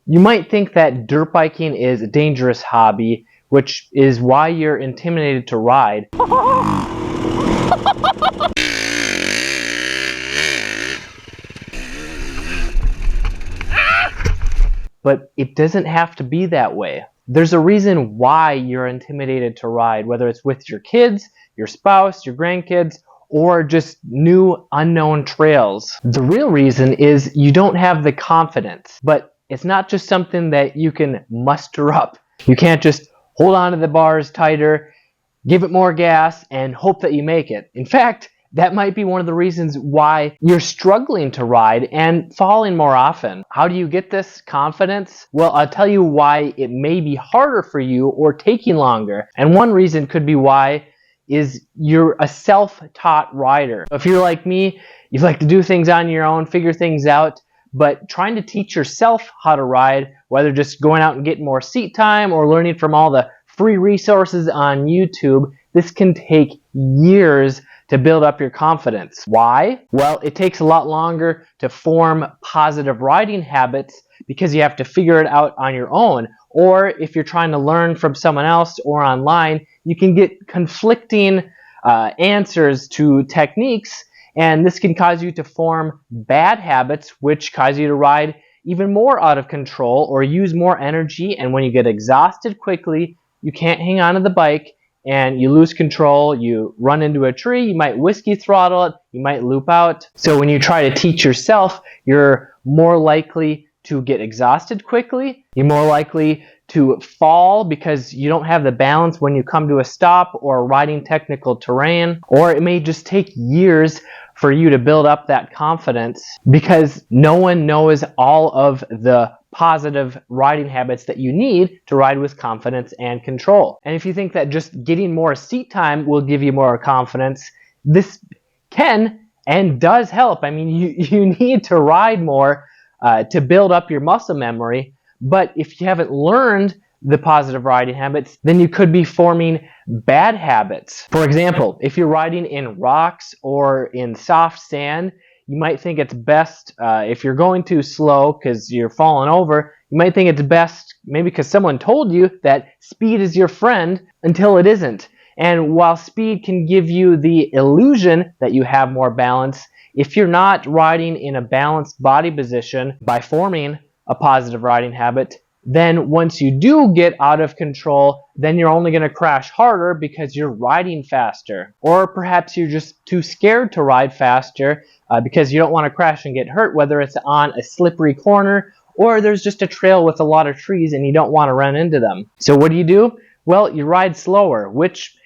You might think that dirt biking is a dangerous hobby, which is why you're intimidated to ride. But it doesn't have to be that way. There's a reason why you're intimidated to ride, whether it's with your kids, your spouse, your grandkids, or just new unknown trails. The real reason is you don't have the confidence, but it's not just something that you can muster up. You can't just hold on to the bars tighter, give it more gas, and hope that you make it. In fact, that might be one of the reasons why you're struggling to ride and falling more often. How do you get this confidence? Well, I'll tell you why it may be harder for you or taking longer. And one reason could be why is you're a self-taught rider. If you're like me, you like to do things on your own, figure things out, but trying to teach yourself how to ride, whether just going out and getting more seat time or learning from all the free resources on YouTube, this can take years to build up your confidence. Why? Well, it takes a lot longer to form positive riding habits because you have to figure it out on your own. Or if you're trying to learn from someone else or online, you can get conflicting answers to techniques, and this can cause you to form bad habits, which cause you to ride even more out of control or use more energy. And when you get exhausted quickly, you can't hang on to the bike and you lose control, you run into a tree, you might whiskey throttle it, you might loop out. So when you try to teach yourself, you're more likely to get exhausted quickly, you're more likely to fall because you don't have the balance when you come to a stop or riding technical terrain, or it may just take years for you to build up that confidence because no one knows all of the positive riding habits that you need to ride with confidence and control. And if you think that just getting more seat time will give you more confidence, this can and does help. I mean, you need to ride more to build up your muscle memory, but if you haven't learned the positive riding habits, then you could be forming bad habits. For example, if you're riding in rocks or in soft sand, you might think it's best, if you're going too slow because you're falling over, you might think it's best, maybe because someone told you that speed is your friend until it isn't. And while speed can give you the illusion that you have more balance, if you're not riding in a balanced body position by forming a positive riding habit, then once you do get out of control, then you're only going to crash harder because you're riding faster. Or perhaps you're just too scared to ride faster because you don't want to crash and get hurt, whether it's on a slippery corner or there's just a trail with a lot of trees and you don't want to run into them. So what do? Well, you ride slower, which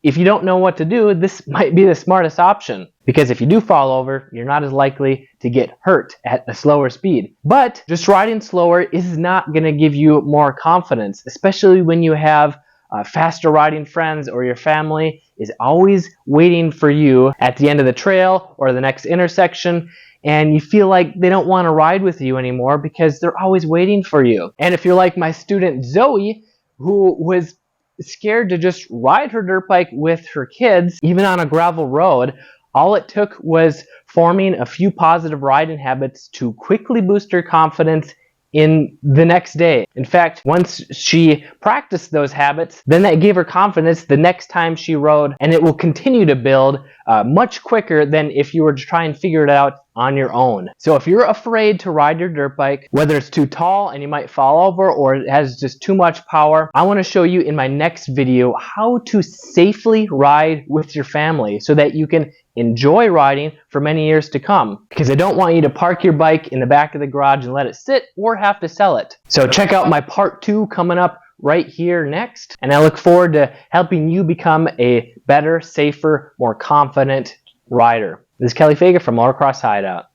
if you don't know what to do, this might be the smartest option. Because if you do fall over, you're not as likely to get hurt at a slower speed. But just riding slower is not going to give you more confidence, especially when you have faster riding friends or your family is always waiting for you at the end of the trail or the next intersection, and you feel like they don't want to ride with you anymore because they're always waiting for you. And if you're like my student Zoe, who was scared to just ride her dirt bike with her kids, even on a gravel road, all it took was forming a few positive riding habits to quickly boost her confidence in the next day. In fact, once she practiced those habits, then that gave her confidence the next time she rode, and it will continue to build much quicker than if you were to try and figure it out on your own. So if you're afraid to ride your dirt bike, whether it's too tall and you might fall over or it has just too much power, I want to show you in my next video how to safely ride with your family so that you can enjoy riding for many years to come. Because I don't want you to park your bike in the back of the garage and let it sit or have to sell it. So check out my part 2 coming up right here next, and I look forward to helping you become a better, safer, more confident rider. This is Kelly Fager from Motocross Hideout.